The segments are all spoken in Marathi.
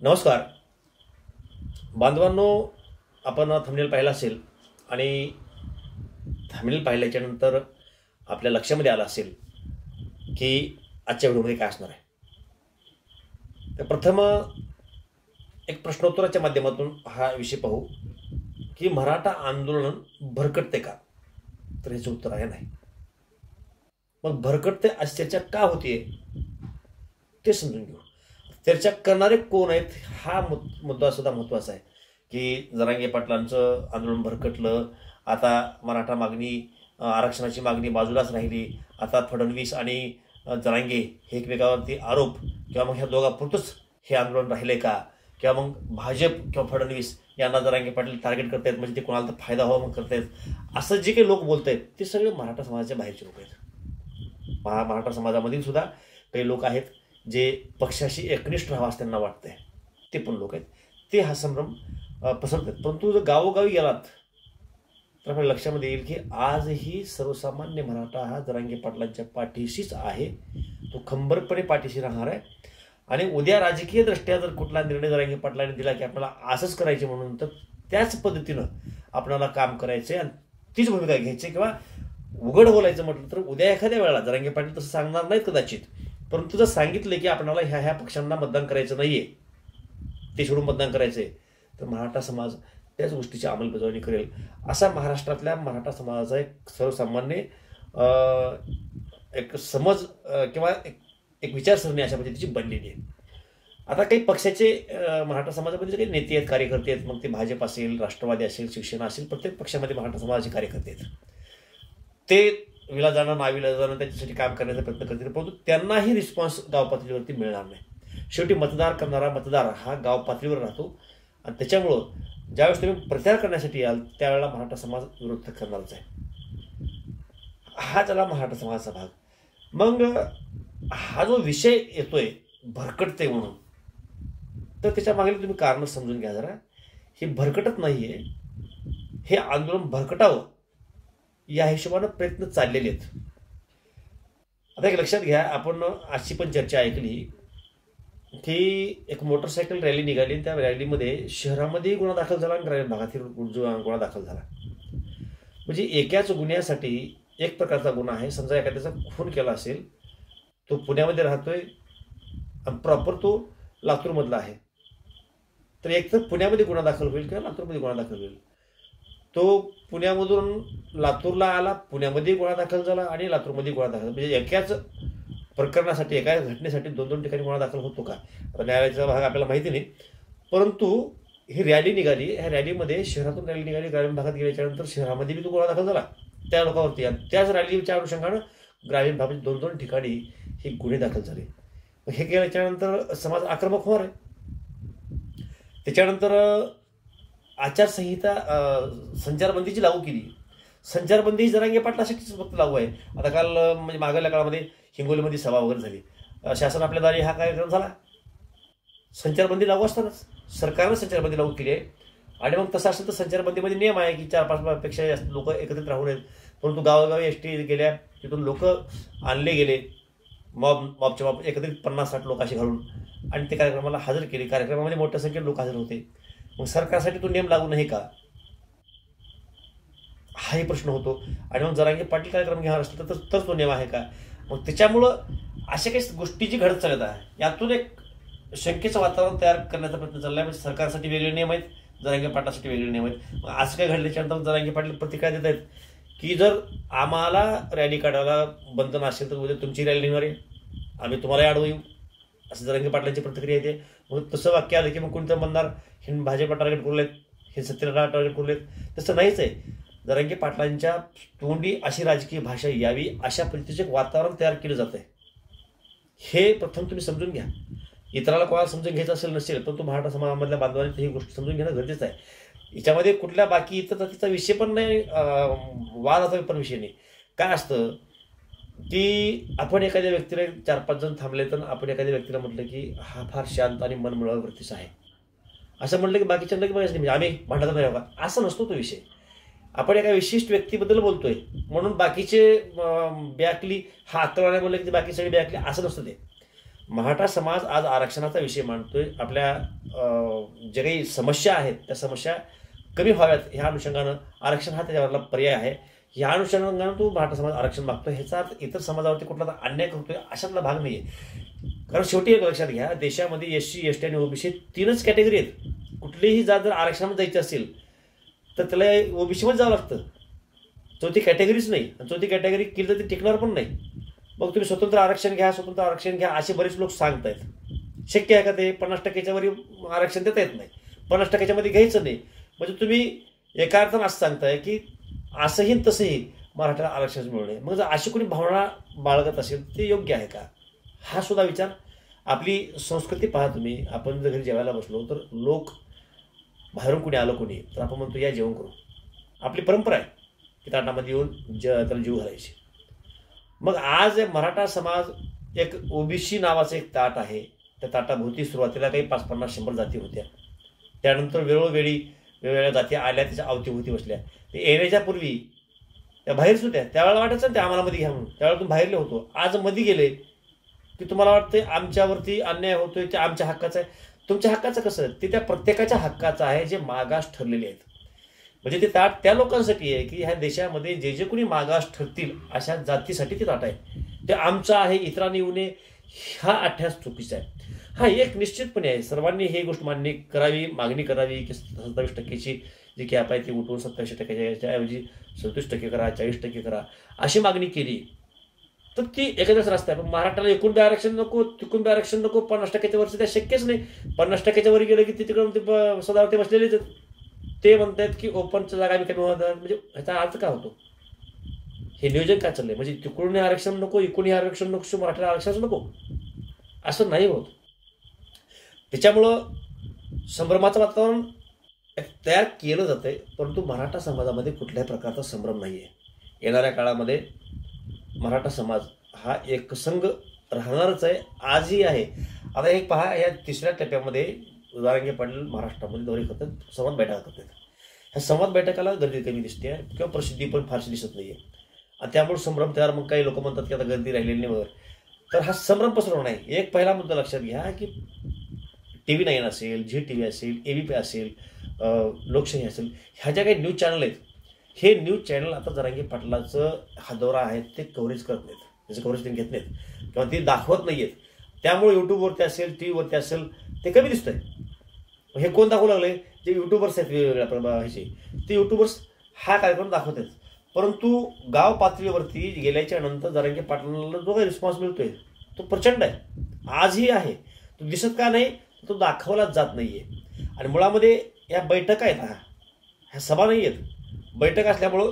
नमस्कार बांधवांनो, आपण थंबनेल पाहिला असेल आणि थंबनेल पाहिल्याच्या नंतर आपल्या लक्षामध्ये आलं असेल की आजच्या व्हिडिओमध्ये काय असणार आहे. तर प्रथम एक प्रश्नोत्तराच्या माध्यमातून हा विषय पाहू की मराठा आंदोलन भरकटते का. तर याचं उत्तर आहे नाही. मग भरकटते अशी चर्चा का होतीये ते समजून घेऊ. चर्चा करणारे कोण आहेत हा मुद्दा सुद्धा महत्त्वाचा आहे की जरांगे पाटलांचं आंदोलन भरकटलं, आता मराठा मागणी आरक्षणाची मागणी बाजूलाच राहिली, आता फडणवीस आणि जरांगे हे एकमेकावरती आरोप किंवा मग ह्या दोघांपुरतंच हे आंदोलन राहिले का, किंवा मग भाजप किंवा फडणवीस यांना जरांगे पाटील टार्गेट करतायत म्हणजे ते कोणाला तर फायदा व्हावा म्हणून करतायत असं जे काही लोक बोलत आहेत ते सगळे मराठा समाजाच्या बाहेरचे लोक आहेत. मराठा समाजामधील सुद्धा काही लोक आहेत जे पक्षाशी एकनिष्ठ राहावं असं त्यांना वाटतंय, ते पण लोक आहेत, ते हा संभ्रम पसंत आहेत. परंतु जर गावोगावी गेलात तर आपल्या लक्षामध्ये येईल की आजही सर्वसामान्य मराठा हा जरांगे पाटलांच्या पाठीशीच आहे, तो खंबीरपणे पाठीशी राहणार आहे. आणि उद्या राजकीय दृष्ट्या जर कुठला निर्णय जरांगे पाटलांनी दिला की आपल्याला असंच करायचे म्हणून, तर त्याच पद्धतीनं आपल्याला काम करायचंय आणि तीच भूमिका घ्यायची. किंवा उघड बोलायचं म्हटलं तर उद्या एखाद्या वेळेला जरांगे पाटील तसं सांगणार नाहीत कदाचित, परंतु जर सांगितलं की आपल्याला ह्या पक्षांना मतदान करायचं नाहीये, ते सोडून मतदान करायचंय, तर मराठा समाज त्याच गोष्टीची अंमलबजावणी करेल. असा महाराष्ट्रातल्या मराठा समाजाचा एक सर्वसामान्य एक समज किंवा एक विचारसरणी अशा पद्धतीची बनलेली आहे. आता काही पक्षाचे मराठा समाजामध्ये काही नेते आहेत, कार्यकर्ते आहेत, मग ते भाजप असेल, राष्ट्रवादी असेल, शिवसेना असेल, प्रत्येक पक्षामध्ये मराठा समाजाचे कार्यकर्ते आहेत. ते विलाजानं नाविलाजानं त्यांच्यासाठी काम करण्याचा प्रयत्न करतील, परंतु त्यांनाही रिस्पॉन्स गाव पातळीवरती मिळणार नाही. शेवटी मतदार करणारा मतदार हा गाव पातळीवर राहतो आणि त्याच्यामुळं ज्यावेळेस तुम्ही प्रचार करण्यासाठी याल त्यावेळेला मराठा समाज विरोध करणारच आहे. हा झाला मराठा समाजाचा भाग. मग हा जो विषय येतोय भरकटते म्हणून, तर त्याच्या मागे तुम्ही कारण समजून घ्या जरा. हे भरकटत नाहीये, हे आंदोलन भरकटावं या हिशोबानं प्रयत्न चाललेले आहेत. आता एक लक्षात घ्या, आपण अशी पण चर्चा ऐकली की एक मोटरसायकल रॅली निघाली, त्या रॅलीमध्ये शहरामध्येही गुन्हा दाखल झाला आणि ग्रामीण भागातील गुन्हा दाखल झाला. म्हणजे एकाच गुन्ह्यासाठी एक प्रकारचा गुन्हा आहे. समजा एखाद्याचा खून केला असेल, तो पुण्यामध्ये राहतोय आणि प्रॉपर तो लातूरमधला आहे, तर एक तर पुण्यामध्ये गुन्हा दाखल होईल किंवा लातूरमध्ये गुन्हा दाखल होईल. तो पुण्यामधून लातूरला आला, पुण्यामध्ये गुन्हा दाखल झाला आणि लातूरमध्ये गुन्हा दाखल, म्हणजे एकाच प्रकरणासाठी एका घटनेसाठी दोन ठिकाणी गुन्हा दाखल होतो का, न्यायालयाचा भाग आपल्याला माहिती नाही. परंतु ही रॅली निघाली, ह्या रॅलीमध्ये शहरातून रॅली निघाली, ग्रामीण भागात गेल्याच्यानंतर शहरामध्ये बी तो गुन्हा दाखल झाला त्या लोकांवरती, आणि त्याच रॅलीच्या अनुषंगानं ग्रामीण भागात दोन ठिकाणी हे गुन्हे दाखल झाले. हे केल्याच्यानंतर समाज आक्रमक होणार आहे. त्याच्यानंतर आचारसंहिता संचारबंदीची लागू केली. संचारबंदी ही जरांगे पाटलासाठीच फक्त लागू आहे. आता काल म्हणजे मागल्या काळामध्ये हिंगोलीमध्ये सभा वगैरे झाली, शासन आपल्या दारी हा कार्यक्रम झाला. संचारबंदी लागू असतानाच सरकारनं संचारबंदी लागू केली आहे. आणि मग तसं असेल तर संचारबंदीमध्ये नियम आहे की 4-5 पेक्षा जास्त लोक एकत्रित राहू नयेत. परंतु गावागावी एसटी गेल्या, तिथून लोक आणले गेले, मॉबच्या मॉब एकत्रित 50-60 लोक असे घालून, आणि ते कार्यक्रमाला हजर केले. कार्यक्रमामध्ये मोठ्या संख्येत लोक हजर होते. मग सरकारसाठी तो नियम लागू नाही का, हाही प्रश्न होतो. आणि मग जरांगे पाटील कार्यक्रम घेणार असतील तर तो नियम आहे का. मग त्याच्यामुळं अशा काही गोष्टी जी घडत चालत आहे, यातून एक शंकेचं वातावरण तयार करण्याचा प्रयत्न चालला आहे. म्हणजे सरकारसाठी वेगळे नियम आहेत, जरांगे पाटलासाठी वेगळे नियम आहेत. मग असं काय घडल्याच्यानंतर जरांगे पाटील प्रतिक्रिया देत आहेत की जर आम्हाला रॅली काढायला बंधन असेल तर उद्या तुमची रॅली निघणार आहे, आम्ही तुम्हाला अडवू येऊ, असं जरांगे पाटलांची प्रतिक्रिया येते. मग तसं वाक्य आलं की मग कोणतं म्हणणार हे भाजपला टार्गेट करूलेत, हे सत्तेला टार्गेट करूलेत. तसं नाहीच आहे. जरांगे पाटलांच्या तोंडी अशी राजकीय भाषा यावी अशा पद्धतीचे एक वातावरण तयार केलं जात आहे. हे प्रथम तुम्ही समजून घ्या. इतराला कोणाला समजून घ्यायचं असेल नसेल, पण तो मराठा समाजामधल्या बांधवांनी ही गोष्ट समजून घेणं गरजेचं आहे. याच्यामध्ये कुठल्या बाकी इतर जातीचा विषय पण नाही, वादाचा पण विषय नाही. काय असतं की आपण एखाद्या व्यक्तीला 4-5 जण थांबले तर आपण एखाद्या व्यक्तीला म्हटलं की हा फार शांत आणि मनमिळावू वृत्तीचा आहे, असं म्हटलं की बाकीच्या लगेच बघायचं नाही, आम्ही भांडत नाही का, असं नसतो तो विषय. आपण एका विशिष्ट व्यक्तीबद्दल बोलतोय म्हणून बाकीचे बॅकली हा अक्कलवाने बोलले की बाकी सगळे बॅकली, असं नसतं ते. मराठा समाज आज आरक्षणाचा विषय मांडतोय. आपल्या जे काही समस्या आहेत त्या समस्या कमी व्हाव्यात ह्या अनुषंगानं आरक्षण हा त्याच्यावरला पर्याय आहे. ह्या अनुषंगानं तो मराठा समाज आरक्षण मागतोय. ह्याचा अर्थ इतर समाजावरती कुठला अन्याय करतोय अशातला भाग नाही आहे. कारण शेवटी एक लक्षात घ्या, देशामध्ये SC ST आणि OBC 3च कॅटेगरी आहेत. कुठलीही जात जर आरक्षणामध्ये जायची असेल तर त्याला OBCमध्ये जावं लागतं. चौथी कॅटेगरीच नाही, आणि चौथी कॅटेगरी केली तर ती टिकणार पण नाही. मग तुम्ही स्वतंत्र आरक्षण घ्या, स्वतंत्र आरक्षण घ्या असे बरेच लोक सांगतायत. शक्य आहे का ते? 50% वर आरक्षण देता येत नाही, 50% मध्ये घ्यायचं नाही. म्हणजे तुम्ही एका अर्थानं असं सांगताय की असंही तसंही मराठ्याला आरक्षण मिळू नये. मग जर अशी कोणी भावना बाळगत असेल ते योग्य आहे का? हा सुद्धा विचार. आपली संस्कृती पहा तुम्ही. आपण जर घरी जेवायला बसलो तर लोक बाहेरून कोणी आलं कोणी तर आपण म्हणतो या जेवण करू. आपली परंपरा आहे की ताटामध्ये येऊन त्याला जीव घालायची. मग आज मराठा समाज एक OBC नावाचं एक ताट आहे. त्या ताटाभोवती सुरुवातीला काही 50-50-100 जाती होत्या. त्यानंतर वेळोवेळी वेगवेगळ्या जाती आल्या, त्याच्या अवतीभोवती बसल्या. ते येण्याच्या पूर्वी त्या बाहेरच होत्या. त्यावेळेला वाटायचं ते आम्हाला मध्ये घ्या म्हणून, त्यावेळेला तुम्ही बाहेरले होतो. आज मध्ये गेले की तुम्हाला वाटतं आमच्यावरती अन्याय होतोय, ते आमच्या हक्काचं आहे. तुमच्या हक्काचं कसं? ते त्या प्रत्येकाच्या हक्काचं आहे जे मागास ठरलेले आहेत. म्हणजे ते ताट त्या लोकांसाठी आहे की ह्या देशामध्ये जे जे कोणी मागास ठरतील अशा जातीसाठी ते ताट आहे. ते आमचं आहे, इतरांनी येऊ नये हा अठ्यास चुकीचा आहे. हा एक निश्चितपणे आहे. सर्वांनी ही गोष्ट मान्य करावी, मागणी करावी की 27%ची जी कॅप आहे ती उठवून 27%च्या ऐवजी 37% करा, 40% करा अशी मागणी केली तर ती एखाद्याच रस्ता आहे. पण महाराष्ट्राला एकूण बी आरक्षण नको, तिकून बी आरक्षण नको, 50%च्या वरचं त्या शक्यच नाही. 50%च्या वर गेलं की ते तिकडून ते सदावरती बसलेलेच आहेत. ते म्हणतात की ओपनच्या जागा आम्ही कमी होतात. म्हणजे ह्याचा अर्थ काय होतो? हे नियोजन काय चाललंय? म्हणजे तिकडून आरक्षण नको, इकडून आरक्षण नको, मराठ्याला आरक्षणच नको असं नाही होत. त्याच्यामुळं संभ्रमाचं वातावरण तयार केलं जातंय, परंतु मराठा समाजामध्ये कुठल्याही प्रकारचा संभ्रम नाही आहे. येणाऱ्या काळामध्ये मराठा समाज हा एकसंघ राहणारच आहे, आजही आहे. आता एक पहा, या 3ऱ्या टप्प्यामध्ये जरांगे पाटील महाराष्ट्रामध्ये दौरे करतात, संवाद बैठका करतात. ह्या संवाद बैठकाला गर्दी कमी दिसते किंवा प्रसिद्धी पण फारशी दिसत नाही आहे. आणि त्यामुळे संभ्रम तयार. मग काही लोक म्हणतात की आता गर्दी राहिलेली नाही वगैरे. तर हा संभ्रम पसरवणार नाही. एक पहिला मुद्दा लक्षात घ्या की TV9 असेल, ZTV असेल, ABP असेल, लोकशाही असेल, ह्या ज्या काही न्यूज चॅनल आहेत, हे न्यूज चॅनल आता जरांगे पाटलाचं हा दौरा आहे ते कव्हरेज करत नाहीत, त्याचं कव्हरेज ते घेत नाहीत किंवा ते दाखवत नाही आहेत. त्यामुळे यूट्यूबवरती असेल, TV वरती असेल ते कमी दिसतंय. हे कोण दाखवू लागले? जे युट्यूबर्स आहेत वेगवेगळ्या ह्याचे, ते युट्यूबर्स हा कार्यक्रम दाखवत आहेत. परंतु गाव पातळीवरती गेल्याच्या नंतर जरांगे पाटलांना जो काही रिस्पॉन्स मिळतोय तो प्रचंड आहे, आजही आहे. तो दिसत का नाही? तो दाखवलाच जात नाहीये. आणि मुळामध्ये या बैठका आहेत, ह्या सभा नाही आहेत, बैठक असल्यामुळं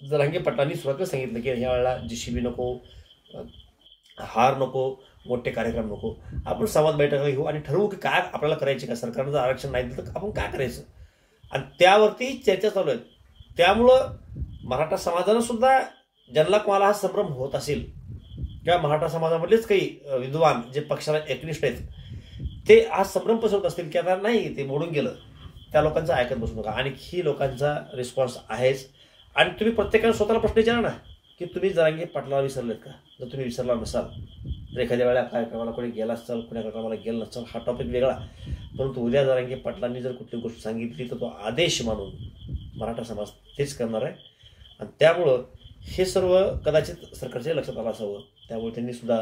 जरांगे पाटलांनी सुरुवातीला सांगितलं की ह्या वेळेला JCB नको, हार नको, मोठे कार्यक्रम नको, आपण संवाद बैठका घेऊ आणि ठरवू की काय आपल्याला करायचे का. सरकारनं जर आरक्षण नाही दिलं तर आपण काय करायचं, आणि त्यावरती चर्चा चालू आहेत. त्यामुळं मराठा समाजानं सुद्धा ज्यांना कोणाला हा संभ्रम होत असेल किंवा मराठा समाजामधलेच काही विद्वान जे पक्षाला एकनिष्ठ आहेत ते आज संभ्रम पसरवत असतील की आता नाही ते मोडून गेलं, त्या लोकांचं ऐकत बसू नका. आणि ही लोकांचा रिस्पॉन्स आहेच. आणि तुम्ही प्रत्येकाने स्वतःला प्रश्न विचारा ना की तुम्ही जरांगे पाटलाला विसरलेत का? जर तुम्ही विसरला नसाल तर एखाद्या वेळेला कार्यक्रमाला कोणी गेला असाल, कोण्या कार्यक्रमाला गेला नसाल, हा टॉपिक वेगळा. परंतु उद्या जरांगे पाटलांनी जर कुठली गोष्ट सांगितली तर तो आदेश मानून मराठा समाज तेच करणार आहे. आणि त्यामुळं हे सर्व कदाचित सरकारच्या लक्षात आलं असावं. त्यामुळे त्यांनी सुद्धा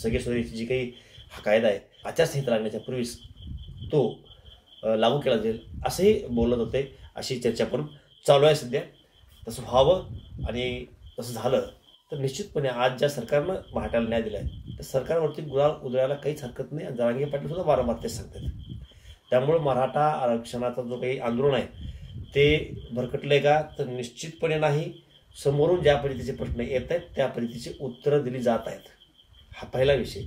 सगळेसोयीची जी काही हा कायदा आहे आचारसंहिता लागण्याच्या पूर्वीच तो लागू केला जाईल असंही बोलत होते. अशी चर्चा पण चालू आहे सध्या. तसं व्हावं आणि तसं झालं तर निश्चितपणे आज ज्या सरकारनं मराठ्याला न्याय दिला आहे त्या सरकारवरती गुलाल उधळायला काहीच हरकत नाही. आणि जरांगे पाटील सुद्धा वारंवार तेच सांगतात. त्यामुळं मराठा आरक्षणाचा जो काही आंदोलन आहे ते भरकटलंय का? तर निश्चितपणे नाही. समोरून ज्या पद्धतीचे प्रश्न येत आहेत त्या पद्धतीची उत्तरं दिली जात आहेत. हा पहिला विषय.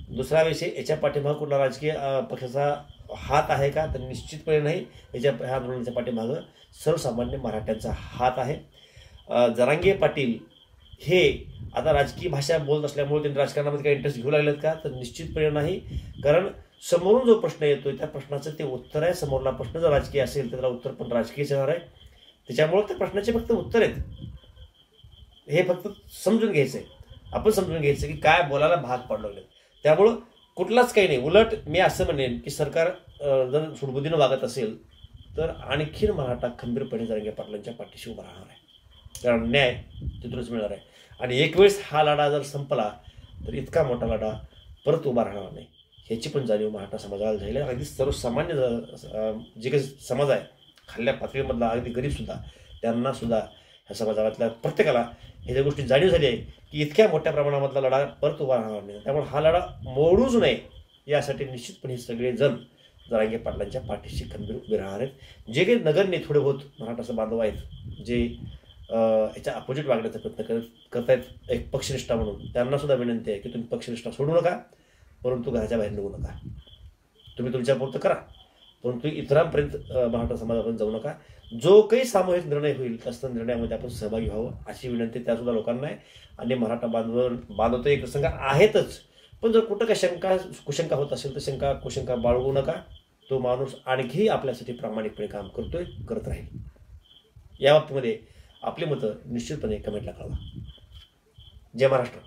दुसरा विषय, याच्या पाठीमागं कुठला राजकीय पक्षाचा हात आहे का? तर निश्चितपणे नाही. ह्या आंदोलनाच्या पाठीमागं सर्वसामान्य मराठ्यांचा हात आहे. जरांगे पाटील हे आता राजकीय भाषा बोलत असल्यामुळे त्यांनी राजकारणामध्ये काही इंटरेस्ट घेऊ लागलेत का? तर निश्चितपणे नाही. कारण समोरून जो प्रश्न येतोय त्या प्रश्नाचं ते उत्तर आहे. समोरला प्रश्न जर राजकीय असेल तर त्याला उत्तर पण राजकीयच येणार आहे. त्याच्यामुळे त्या प्रश्नाचे फक्त उत्तर आहेत, हे फक्त समजून घ्यायचंय. आपण समजून घ्यायचं की काय बोलायला भाग पाडू लागले. त्यामुळं कुठलाच काही नाही. उलट मी असं म्हणेन की सरकार जर सुडबुद्धीनं वागत असेल तर आणखीन मराठा खंबीरपणे जरांगे पाटलांच्या पाठीशी उभा राहणार आहे. कारण न्याय तिथूनच मिळणार आहे. आणि एक वेळेस हा लढा जर संपला तर इतका मोठा लढा परत उभा राहणार नाही, ह्याची पण जाणीव मराठा समाजाला झाली. अगदी सर्वसामान्य जे काही समाज आहे खाल्ल्या पातळीमधला अगदी गरीबसुद्धा, त्यांनासुद्धा ह्या समाजातल्या प्रत्येकाला ह्या गोष्टी जाणीव झाली आहे की इतक्या मोठ्या प्रमाणामधला लढा परत उभा राहणार नाही. त्यामुळे हा लढा मोडूच नये यासाठी निश्चितपणे सगळेजण जरांगे पाटलांच्या पाठीशी खंबीर उभे राहणार आहेत. जे काही नगरने थोडे बहुत मराठा बांधव आहेत जे याच्या अपोजिट वागण्याचा प्रयत्न करतायत एक पक्षनिष्ठा म्हणून, त्यांनासुद्धा विनंती आहे की तुम्ही पक्षनिष्ठा सोडू नका, परंतु घराच्या बाहेर निघू नका. तुम्ही तुमच्यापुरतं करा, परंतु इतरांपर्यंत मराठा समाजापर्यंत जाऊ नका. जो काही सामूहिक निर्णय होईल त्या निर्णयामध्ये आपण सहभागी व्हावं अशी विनंती त्यासुद्धा लोकांना आहे. आणि मराठा बांधव तर एक संघ आहेतच, पण जर कुठं काही कुशंका होत असेल तर कुशंका बाळगू नका. तो माणूस आणखी आपल्यासाठी प्रामाणिकपणे काम करत राहील. या बाबतीमध्ये आपली मतं निश्चितपणे कमेंटला कळवा. जय महाराष्ट्र.